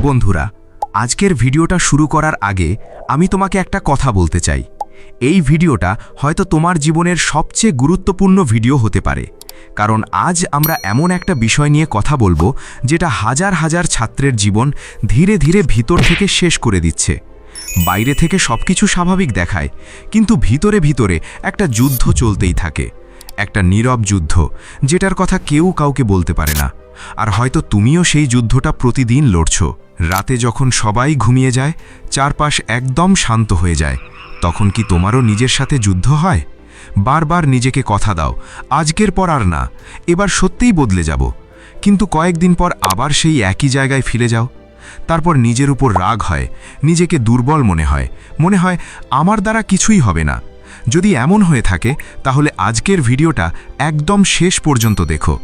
বন্ধুরা, আজকের ভিডিওটা শুরু করার আগে আমি তোমাকে একটা কথা বলতে চাই। এই ভিডিওটা হয়তো তোমার জীবনের সবচেয়ে গুরুত্বপূর্ণ ভিডিও হতে পারে, কারণ আজ আমরা এমন একটা বিষয় নিয়ে কথা বলবো যেটা হাজার হাজার ছাত্রের জীবন ধীরে ধীরে ভিতর থেকে শেষ করে দিচ্ছে। বাইরে থেকে সবকিছু স্বাভাবিক দেখায়, কিন্তু ভিতরে ভিতরে একটা যুদ্ধ চলতেই থাকে, একটা নীরব যুদ্ধ যেটার কথা কেউ কাউকে বলতে পারে না। আর হয়তো তুমিও সেই যুদ্ধটা প্রতিদিন লড়ছ। রাতে যখন সবাই ঘুমিয়ে যায়, চারপাশ একদম শান্ত হয়ে যায়, তখন কি তোমারও নিজের সাথে যুদ্ধ হয়? বারবার নিজেকে কথা দাও, আজকের পর আর না, এবার সত্যিই বদলে যাব। কিন্তু কয়েকদিন পর আবার সেই একই জায়গায় ফিরে যাও। তারপর নিজের উপর রাগ হয়, নিজেকে দুর্বল মনে হয় আমার দ্বারা কিছুই হবে না। যদি এমন হয়ে থাকে, তাহলে আজকের ভিডিওটা একদম শেষ পর্যন্ত দেখো,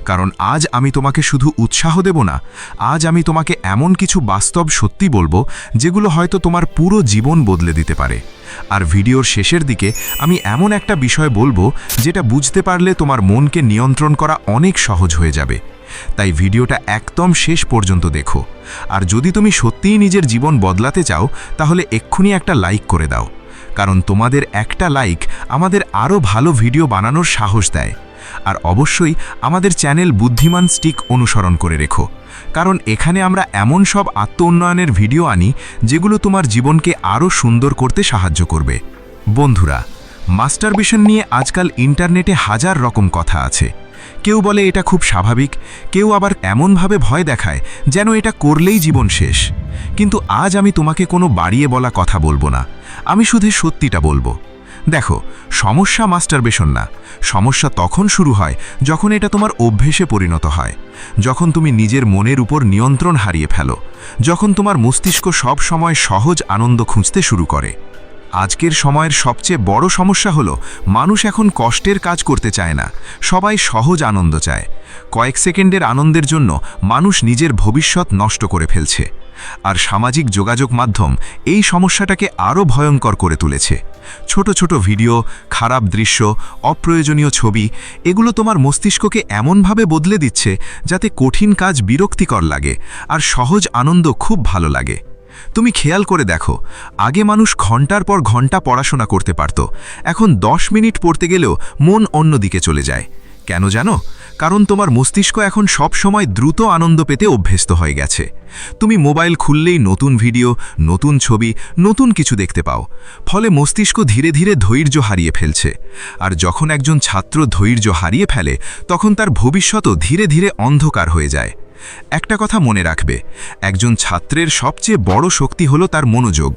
কারণ আজ আমি তোমাকে শুধু উৎসাহ দেব না, আজ আমি তোমাকে এমন কিছু বাস্তব সত্যি বলবো যেগুলো হয়তো তোমার পুরো জীবন বদলে দিতে পারে। আর ভিডিওর শেষের দিকে আমি এমন একটা বিষয় বলবো যেটা বুঝতে পারলে তোমার মনকে নিয়ন্ত্রণ করা অনেক সহজ হয়ে যাবে। তাই ভিডিওটা একদম শেষ পর্যন্ত দেখো। আর যদি তুমি সত্যিই নিজের জীবন বদলাতে চাও, তাহলে এক্ষুনি একটা লাইক করে দাও, কারণ তোমাদের একটা লাইক আমাদের আরও ভালো ভিডিও বানানোর সাহস দেয়। আর অবশ্যই আমাদের চ্যানেল বুদ্ধিমান স্টিক অনুসরণ করে রেখো, কারণ এখানে আমরা এমন সব আত্ম উন্নয়নের ভিডিও আনি যেগুলো তোমার জীবনকে আরও সুন্দর করতে সাহায্য করবে। বন্ধুরা, মাস্টারবেশন নিয়ে আজকাল ইন্টারনেটে হাজার রকম কথা আছে। কেউ বলে এটা খুব স্বাভাবিক, কেউ আবার এমনভাবে ভয় দেখায় যেন এটা করলেই জীবন শেষ। কিন্তু আজ আমি তোমাকে কোনো বাড়িয়ে বলা কথা বলবো না, আমি শুধু সত্যিটা বলবো। দেখো, সমস্যা মাস্টারবেশন না, সমস্যা তখন শুরু হয় যখন এটা তোমার অভ্যেসে পরিণত হয়, যখন তুমি নিজের মনের উপর নিয়ন্ত্রণ হারিয়ে ফেলো, যখন তোমার মস্তিষ্ক সব সময় সহজ আনন্দ খুঁজতে শুরু করে। আজকের সময়ের সবচেয়ে বড় সমস্যা হলো মানুষ এখন কষ্টের কাজ করতে চায় না, সবাই সহজ আনন্দ চায়। কয়েক সেকেন্ডের আনন্দের জন্য মানুষ নিজের ভবিষ্যৎ নষ্ট করে ফেলছে। আর সামাজিক যোগাযোগ মাধ্যম এই সমস্যাটাকে আরও ভয়ঙ্কর করে তুলেছে। ছোট ছোট ভিডিও, খারাপ দৃশ্য, অপ্রয়োজনীয় ছবি, এগুলো তোমার মস্তিষ্ককে এমনভাবে বদলে দিচ্ছে যাতে কঠিন কাজ বিরক্তিকর লাগে আর সহজ আনন্দ খুব ভালো লাগে। তুমি খেয়াল করে দেখো, আগে মানুষ ঘন্টার পর ঘন্টা পড়াশোনা করতে পারত, এখন 10 মিনিট পড়তে গেলেও মন অন্যদিকে চলে যায়। কেন জানো? কারণ তোমার মস্তিষ্ক এখন সব সময় দ্রুত আনন্দ পেতে অভ্যস্ত হয়ে গেছে। তুমি মোবাইল খুললেই নতুন ভিডিও, নতুন ছবি, নতুন কিছু দেখতে পাও, ফলে মস্তিষ্ক ধীরে ধীরে ধৈর্য হারিয়ে ফেলছে। আর যখন একজন ছাত্র ধৈর্য হারিয়ে ফেলে, তখন তার ভবিষ্যৎও ধীরে ধীরে অন্ধকার হয়ে যায়। একটা কথা মনে রাখবে, একজন ছাত্রের সবচেয়ে বড় শক্তি হলো তার মনোযোগ।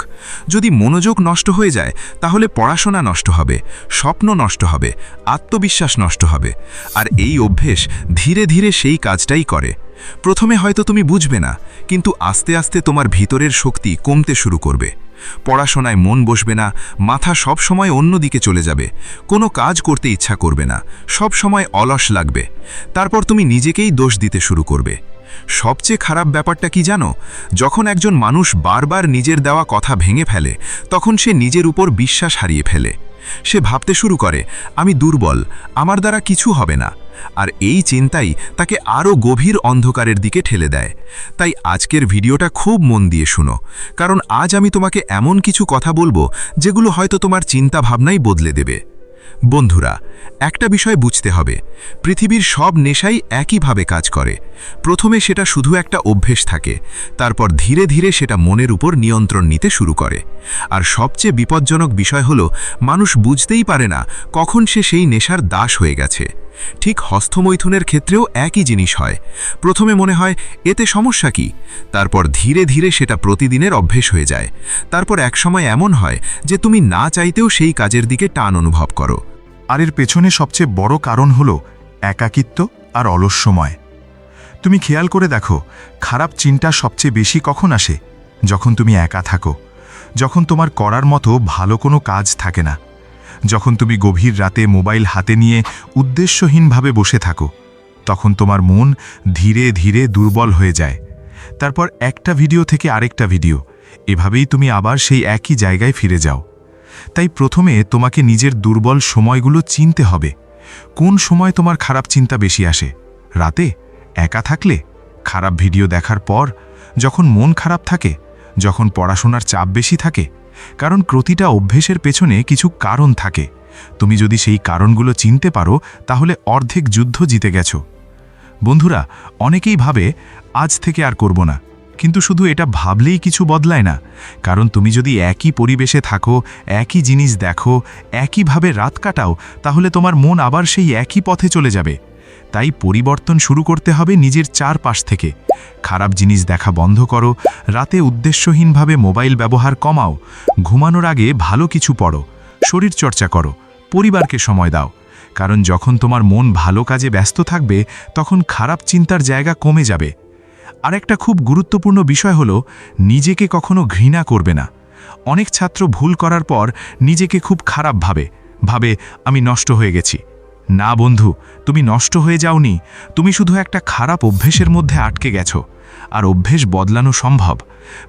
যদি মনোযোগ নষ্ট হয়ে যায়, তাহলে পড়াশোনা নষ্ট হবে, স্বপ্ন নষ্ট হবে, আত্মবিশ্বাস নষ্ট হবে। আর এই অভ্যেস ধীরে ধীরে সেই কাজটাই করে। প্রথমে হয়তো তুমি বুঝবে না, কিন্তু আস্তে আস্তে তোমার ভিতরের শক্তি কমতে শুরু করবে। পড়াশোনায় মন বসবে না, মাথা সব সময় অন্যদিকে চলে যাবে, কোনো কাজ করতে ইচ্ছা করবে না, সব সময় অলস লাগবে। তারপর তুমি নিজেকেই দোষ দিতে শুরু করবে। সবচেয়ে খারাপ ব্যাপারটা কি জানো? যখন একজন মানুষ বারবার নিজের দেওয়া কথা ভেঙে ফেলে, তখন সে নিজের উপর বিশ্বাস হারিয়ে ফেলে। সে ভাবতে শুরু করে, আমি দুর্বল, আমার দ্বারা কিছু হবে না। আর এই চিন্তাই তাকে আরও গভীর অন্ধকারের দিকে ঠেলে দেয়। তাই আজকের ভিডিওটা খুব মন দিয়ে শুনো, কারণ আজ আমি তোমাকে এমন কিছু কথা বলবো যেগুলো হয়তো তোমার চিন্তা ভাবনাই বদলে দেবে। বন্ধুরা, একটা বিষয় বুঝতে হবে, পৃথিবীর সব নেশাই একইভাবে কাজ করে। প্রথমে সেটা শুধু একটা অভ্যেস থাকে, তারপর ধীরে ধীরে সেটা মনের উপর নিয়ন্ত্রণ নিতে শুরু করে। আর সবচেয়ে বিপজ্জনক বিষয় হলো, মানুষ বুঝতেই পারে না কখন সে সেই নেশার দাস হয়ে গেছে। ঠিক হস্তমৈথুনের ক্ষেত্রেও একই জিনিস হয়। প্রথমে মনে হয় এতে সমস্যা কি, তারপর ধীরে ধীরে সেটা প্রতিদিনের অভ্যেস হয়ে যায়। তারপর একসময় এমন হয় যে তুমি না চাইতেও সেই কাজের দিকে টান অনুভব করো। আর এর পেছনে সবচেয়ে বড় কারণ হলো একাকিত্ব আর অলস সময়। তুমি খেয়াল করে দেখো, খারাপ চিন্তা সবচেয়ে বেশি কখন আসে? যখন তুমি একা থাকো, যখন তোমার করার মতো ভালো কোনো কাজ থাকে না, যখন তুমি গভীর রাতে মোবাইল হাতে নিয়ে উদ্দেশ্যহীনভাবে বসে থাকো, তখন তোমার মন ধীরে ধীরে দুর্বল হয়ে যায়। তারপর একটা ভিডিও থেকে আরেকটা ভিডিও, এভাবেই তুমি আবার সেই একই জায়গায় ফিরে যাও। তাই প্রথমে তোমাকে নিজের দুর্বল সময়গুলো চিনতে হবে। কোন সময় তোমার খারাপ চিন্তা বেশি আসে? রাতে, একা থাকলে, খারাপ ভিডিও দেখার পর, যখন মন খারাপ থাকে, যখন পড়াশোনার চাপ বেশি থাকে। কারণ প্রতিটা অভ্যেসের পেছনে কিছু কারণ থাকে। তুমি যদি সেই কারণগুলো চিনতে পারো, তাহলে অর্ধেক যুদ্ধ জিতে গেছো। বন্ধুরা, অনেকেই ভাবে আজ থেকে আর করব না, কিন্তু শুধু এটা ভাবলেই কিছু বদলায় না। কারণ তুমি যদি একই পরিবেশে থাকো, একই জিনিস দেখো, একইভাবে রাত কাটাও, তাহলে তোমার মন আবার সেই একই পথে চলে যাবে। তাই পরিবর্তন শুরু করতে হবে নিজের চারপাশ থেকে। খারাপ জিনিস দেখা বন্ধ করো, রাতে উদ্দেশ্যহীনভাবে মোবাইল ব্যবহার কমাও, ঘুমানোর আগে ভালো কিছু পড়ো, শরীরচর্চা করো, পরিবারকে সময় দাও। কারণ যখন তোমার মন ভালো কাজে ব্যস্ত থাকবে, তখন খারাপ চিন্তার জায়গা কমে যাবে। আরেকটা খুব গুরুত্বপূর্ণ বিষয় হলো, নিজেকে কখনো ঘৃণা করবে না। অনেক ছাত্র ভুল করার পর নিজেকে খুব খারাপ ভাবে আমি নষ্ট হয়ে গেছি। না বন্ধু, তুমি নষ্ট হয়ে যাওনি, তুমি শুধু একটা খারাপ অভ্যেসের মধ্যে আটকে গেছো। আর অভ্যেস বদলানো সম্ভব।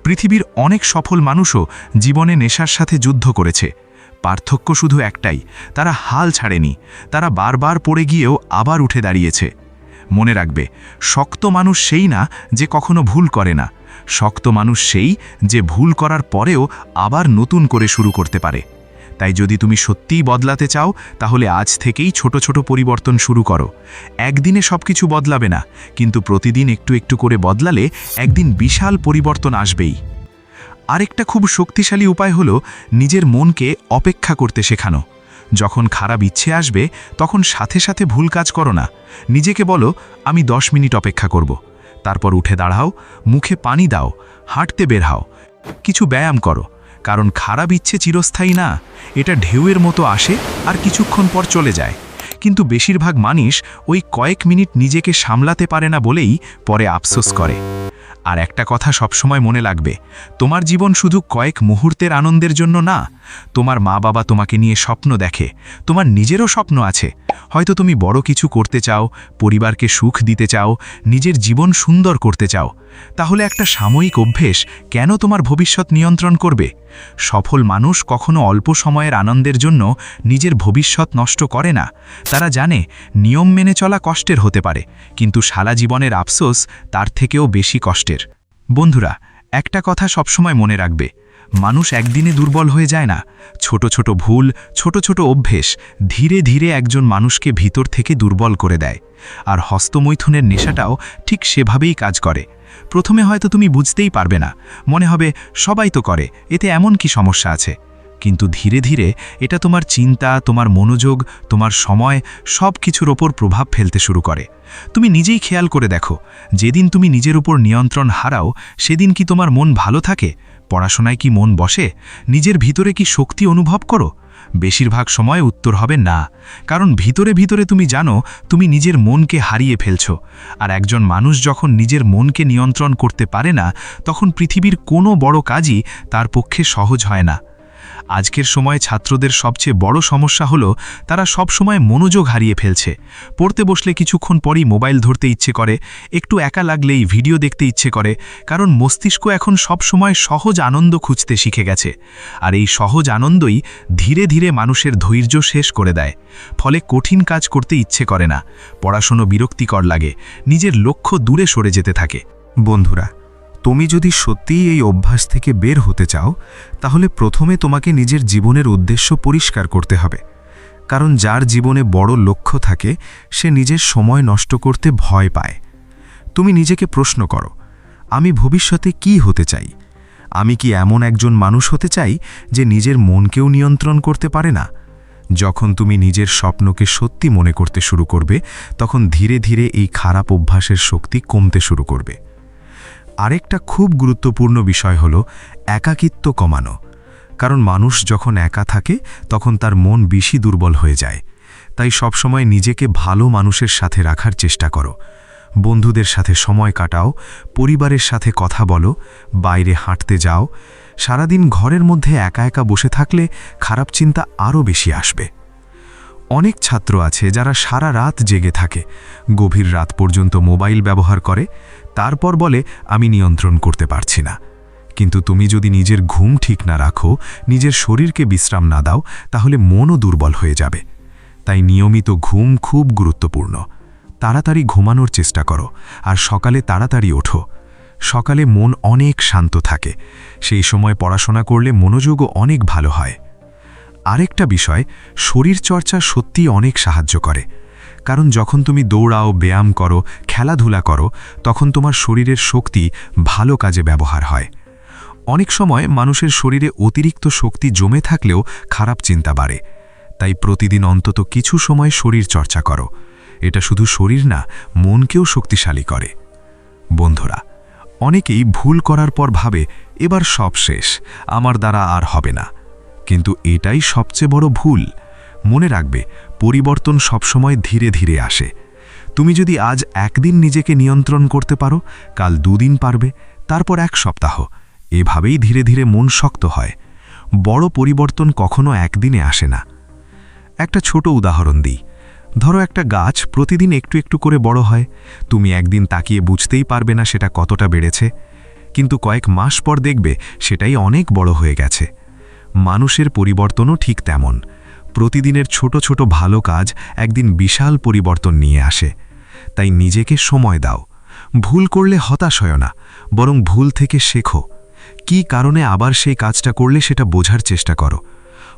পৃথিবীর অনেক সফল মানুষও জীবনে নেশার সাথে যুদ্ধ করেছে। পার্থক্য শুধু একটাই, তারা হাল ছাড়েনি, তারা বারবার পড়ে গিয়েও আবার উঠে দাঁড়িয়েছে। মনে রাখবে, শক্ত মানুষ সেই না যে কখনো ভুল করে না, শক্ত মানুষ সেই যে ভুল করার পরেও আবার নতুন করে শুরু করতে পারে। তাই যদি তুমি সত্যিই বদলাতে চাও, তাহলে আজ থেকেই ছোট ছোট পরিবর্তন শুরু করো। একদিনে সবকিছু বদলাবে না, কিন্তু প্রতিদিন একটু একটু করে বদলালে একদিন বিশাল পরিবর্তন আসবেই। আরেকটা খুব শক্তিশালী উপায় হলো নিজের মনকে অপেক্ষা করতে শেখানো। যখন খারাপ ইচ্ছে আসবে, তখন সাথে সাথে ভুল কাজ করো না। নিজেকে বলো, আমি 10 মিনিট অপেক্ষা করব। তারপর উঠে দাঁড়াও, মুখে পানি দাও, হাঁটতে বের হও, কিছু ব্যায়াম করো। কারণ খারাপ ইচ্ছে চিরস্থায়ী না, এটা ঢেউয়ের মতো আসে আর কিছুক্ষণ পর চলে যায়। কিন্তু বেশিরভাগ মানুষ ওই কয়েক মিনিট নিজেকে সামলাতে পারে না বলেই পরে আফসোস করে। আর একটা কথা সবসময় মনে রাখবে, তোমার জীবন শুধু কয়েক মুহূর্তের আনন্দের জন্য না। তোমার মা বাবা তোমাকে নিয়ে স্বপ্ন দেখে, তোমার নিজেরও স্বপ্ন আছে। হয়তো তুমি বড় কিছু করতে চাও, পরিবারকে সুখ দিতে চাও, নিজের জীবন সুন্দর করতে চাও। তাহলে একটা সাময়িক অভ্যেস কেন তোমার ভবিষ্যৎ নিয়ন্ত্রণ করবে? সফল মানুষ কখনো অল্প সময়ের আনন্দের জন্য নিজের ভবিষ্যৎ নষ্ট করে না। তারা জানে নিয়ম মেনে চলা কষ্টের হতে পারে, কিন্তু সারা জীবনের আফসোস তার থেকেও বেশি কষ্টের। বন্ধুরা, একটা কথা সবসময় মনে রাখবে, মানুষ একদিনে দুর্বল হয়ে যায় না। ছোট ছোট ভুল, ছোট ছোট অভ্যেস ধীরে ধীরে একজন মানুষকে ভিতর থেকে দুর্বল করে দেয়। আর হস্তমৈথুনের নেশাটাও ঠিক সেভাবেই কাজ করে। প্রথমে হয়তো তুমি বুঝতেই পারবে না, মনে হবে সবাই তো করে, এতে এমন কি সমস্যা আছে। কিন্তু ধীরে ধীরে এটা তোমার চিন্তা, তোমার মনোযোগ, তোমার সময় সব কিছুর ওপর প্রভাব ফেলতে শুরু করে। তুমি নিজেই খেয়াল করে দেখো, যেদিন তুমি নিজের উপর নিয়ন্ত্রণ হারাও, সেদিন কি তোমার মন ভালো থাকে? পড়াশোনায় কি মন বসে? নিজের ভিতরে কি শক্তি অনুভব করো? বেশিরভাগ সময় উত্তর হবে না। কারণ ভিতরে ভিতরে তুমি জানো তুমি নিজের মনকে হারিয়ে ফেলছো। আর একজন মানুষ যখন নিজের মনকে নিয়ন্ত্রণ করতে পারে না, তখন পৃথিবীর কোনো বড় কাজই তার পক্ষে সহজ হয় না। আজকের সময় ছাত্রদের সবচেয়ে বড় সমস্যা হলো তারা সব সময় মনোযোগ হারিয়ে ফেলছে। পড়তে বসলে কিছুক্ষণ পরই মোবাইল ধরতে ইচ্ছে করে, একটু একা লাগলেই ভিডিও দেখতে ইচ্ছে করে। কারণ মস্তিষ্ক এখন সব সময় সহজ আনন্দ খুঁজতে শিখে গেছে। আর এই সহজ আনন্দই ধীরে ধীরে মানুষের ধৈর্য শেষ করে দেয়। ফলে কঠিন কাজ করতে ইচ্ছে করে না, পড়াশোনা বিরক্তিকর লাগে, নিজের লক্ষ্য দূরে সরে যেতে থাকে। বন্ধুরা, তুমি যদি সত্যিই এই অভ্যাস থেকে বের হতে চাও, তাহলে প্রথমে তোমাকে নিজের জীবনের উদ্দেশ্য পরিষ্কার করতে হবে। কারণ যার জীবনে বড় লক্ষ্য থাকে, সে নিজের সময় নষ্ট করতে ভয় পায়। তুমি নিজেকে প্রশ্ন করো, আমি ভবিষ্যতে কি হতে চাই? আমি কি এমন একজন মানুষ হতে চাই যে নিজের মনকেও নিয়ন্ত্রণ করতে পারে না? যখন তুমি নিজের স্বপ্নকে সত্যি মনে করতে শুরু করবে, তখন ধীরে ধীরে এই খারাপ অভ্যাসের শক্তি কমতে শুরু করবে। আরেকটা খুব গুরুত্বপূর্ণ বিষয় হলো একাকিত্ব কমানো। কারণ মানুষ যখন একা থাকে, তখন তার মন বেশি দুর্বল হয়ে যায়। তাই সবসময় নিজেকে ভালো মানুষের সাথে রাখার চেষ্টা করো। বন্ধুদের সাথে সময় কাটাও, পরিবারের সাথে কথা বলো, বাইরে হাঁটতে যাও। সারাদিন ঘরের মধ্যে একা একা বসে থাকলে খারাপ চিন্তা আরও বেশি আসবে। অনেক ছাত্র আছে যারা সারা রাত জেগে থাকে, গভীর রাত পর্যন্ত মোবাইল ব্যবহার করে, তারপর বলে আমি নিয়ন্ত্রণ করতে পারছি না। কিন্তু তুমি যদি নিজের ঘুম ঠিক না রাখো, নিজের শরীরকে বিশ্রাম না দাও, তাহলে মনও দুর্বল হয়ে যাবে। তাই নিয়মিত ঘুম খুব গুরুত্বপূর্ণ। তাড়াতাড়ি ঘুমানোর চেষ্টা করো আর সকালে তাড়াতাড়ি ওঠো। সকালে মন অনেক শান্ত থাকে, সেই সময় পড়াশোনা করলে মনোযোগও অনেক ভালো হয়। আরেকটা বিষয়, শরীরচর্চা সত্যিই অনেক সাহায্য করে, কারণ যখন তুমি দৌড়াও, ব্যায়াম করো, খেলাধুলা করো, তখন তোমার শরীরের শক্তি ভালো কাজে ব্যবহার হয়। অনেক সময় মানুষের শরীরে অতিরিক্ত শক্তি জমে থাকলেও খারাপ চিন্তা বাড়ে, তাই প্রতিদিন অন্তত কিছু সময় শরীর চর্চা করো। এটা শুধু শরীর না, মনকেও শক্তিশালী করে। বন্ধুরা, অনেকেই ভুল করার পর ভাবে এবার সব শেষ, আমার দ্বারা আর হবে না। কিন্তু এটাই সবচেয়ে বড় ভুল। মনে রাখবে, পরিবর্তন সবসময় ধীরে ধীরে আসে। তুমি যদি আজ একদিন নিজেকে নিয়ন্ত্রণ করতে পারো, কাল 2 দিন পারবে, তারপর 1 সপ্তাহ। এভাবেই ধীরে ধীরে মন শক্ত হয়। বড় পরিবর্তন কখনো একদিনে আসে না। একটা ছোট উদাহরণ দিই। ধরো একটা গাছ প্রতিদিন একটু একটু করে বড় হয়। তুমি একদিন তাকিয়ে বুঝতেই পারবে না সেটা কতটা বেড়েছে, কিন্তু কয়েক মাস পর দেখবে সেটাই অনেক বড় হয়ে গেছে। মানুষের পরিবর্তনও ঠিক তেমন। প্রতিদিনের ছোট ছোট ভালো কাজ একদিন বিশাল পরিবর্তন নিয়ে আসে। তাই নিজেকে সময় দাও। ভুল করলে হতাশ হয় না, বরং ভুল থেকে শেখো। কী কারণে আবার সেই কাজটা করলে সেটা বোঝার চেষ্টা করো।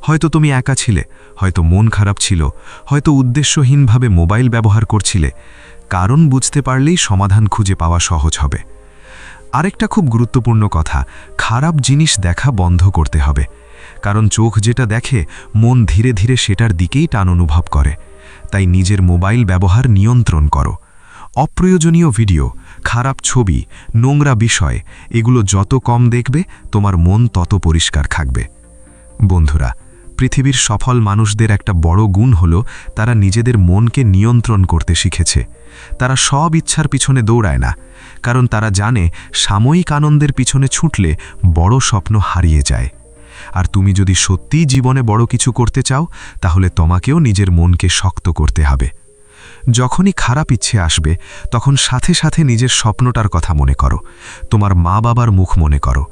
হয়তো তুমি একা ছিলে, হয়তো মন খারাপ ছিল, হয়তো উদ্দেশ্যহীনভাবে মোবাইল ব্যবহার করছিলে। কারণ বুঝতে পারলেই সমাধান খুঁজে পাওয়া সহজ হবে। আরেকটা খুব গুরুত্বপূর্ণ কথা, খারাপ জিনিস দেখা বন্ধ করতে হবে। কারণ চোখ যেটা দেখে, মন ধীরে ধীরে সেটার দিকেই টান অনুভব করে। তাই নিজের মোবাইল ব্যবহার নিয়ন্ত্রণ করো। অপ্রয়োজনীয় ভিডিও, খারাপ ছবি, নোংরা বিষয়, এগুলো যত কম দেখবে, তোমার মন তত পরিষ্কার থাকবে। বন্ধুরা, পৃথিবীর সফল মানুষদের একটা বড় গুণ হলো তারা নিজেদের মনকে নিয়ন্ত্রণ করতে শিখেছে। তারা সব ইচ্ছার পিছনে দৌড়ায় না, কারণ তারা জানে সাময়িক আনন্দের পিছনে ছুটলে বড় স্বপ্ন হারিয়ে যায়। আর তুমি যদি সত্যিই জীবনে বড় কিছু করতে চাও, তাহলে তোমাকেও নিজের মনকে শক্ত করতে হবে। যখনই খারাপ ইচ্ছে আসবে, তখন সাথে সাথে নিজের স্বপ্নটার কথা মনে করো। তোমার মা বাবার মুখ মনে করো।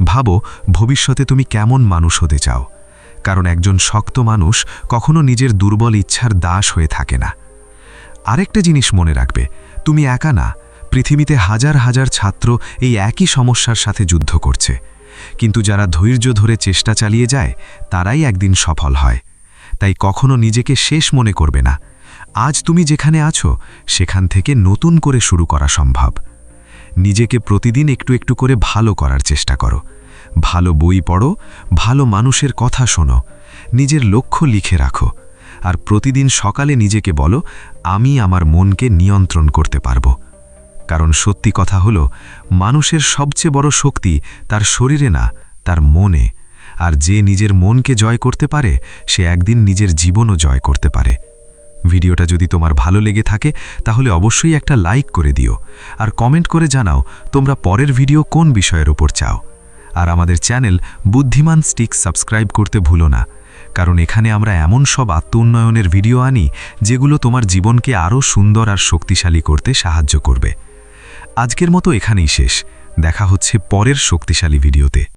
ভাবো ভবিষ্যতে তুমি কেমন মানুষ হতে চাও। কারণ একজন শক্ত মানুষ কখনো নিজের দুর্বল ইচ্ছার দাস হয়ে থাকে না। আরেকটা জিনিস মনে রাখবে, তুমি একা না। পৃথিবীতে হাজার হাজার ছাত্র এই একই সমস্যার সাথে যুদ্ধ করছে। কিন্তু যারা ধৈর্য ধরে চেষ্টা চালিয়ে যায়, তারাই একদিন সফল হয়। তাই কখনো নিজেকে শেষ মনে করবে না। আজ তুমি যেখানে আছো, সেখান থেকে নতুন করে শুরু করা সম্ভব। নিজেকে প্রতিদিন একটু একটু করে ভালো করার চেষ্টা করো। ভালো বই পড়ো, ভালো মানুষের কথা শোনো, নিজের লক্ষ্য লিখে রাখো। আর প্রতিদিন সকালে নিজেকে বলো, আমি আমার মনকে নিয়ন্ত্রণ করতে পারবো। কারণ সত্যি কথা হলো, মানুষের সবচেয়ে বড় শক্তি তার শরীরে না, তার মনে। আর যে নিজের মনকে জয় করতে পারে, সে একদিন নিজের জীবনও জয় করতে পারে। ভিডিওটা যদি তোমার ভালো লেগে থাকে, তাহলে অবশ্যই একটা লাইক করে দিও। আর কমেন্ট করে জানাও তোমরা পরের ভিডিও কোন বিষয়ের ওপর চাও। আর আমাদের চ্যানেল বুদ্ধিমান স্টিক সাবস্ক্রাইব করতে ভুলো না, কারণ এখানে আমরা এমন সব আত্ম-উন্নয়নের ভিডিও আনি যেগুলো তোমার জীবনকে আরও সুন্দর আর শক্তিশালী করতে সাহায্য করবে। আজকের মতো এখানেই শেষ। দেখা হচ্ছে পরের শক্তিশালী ভিডিওতে।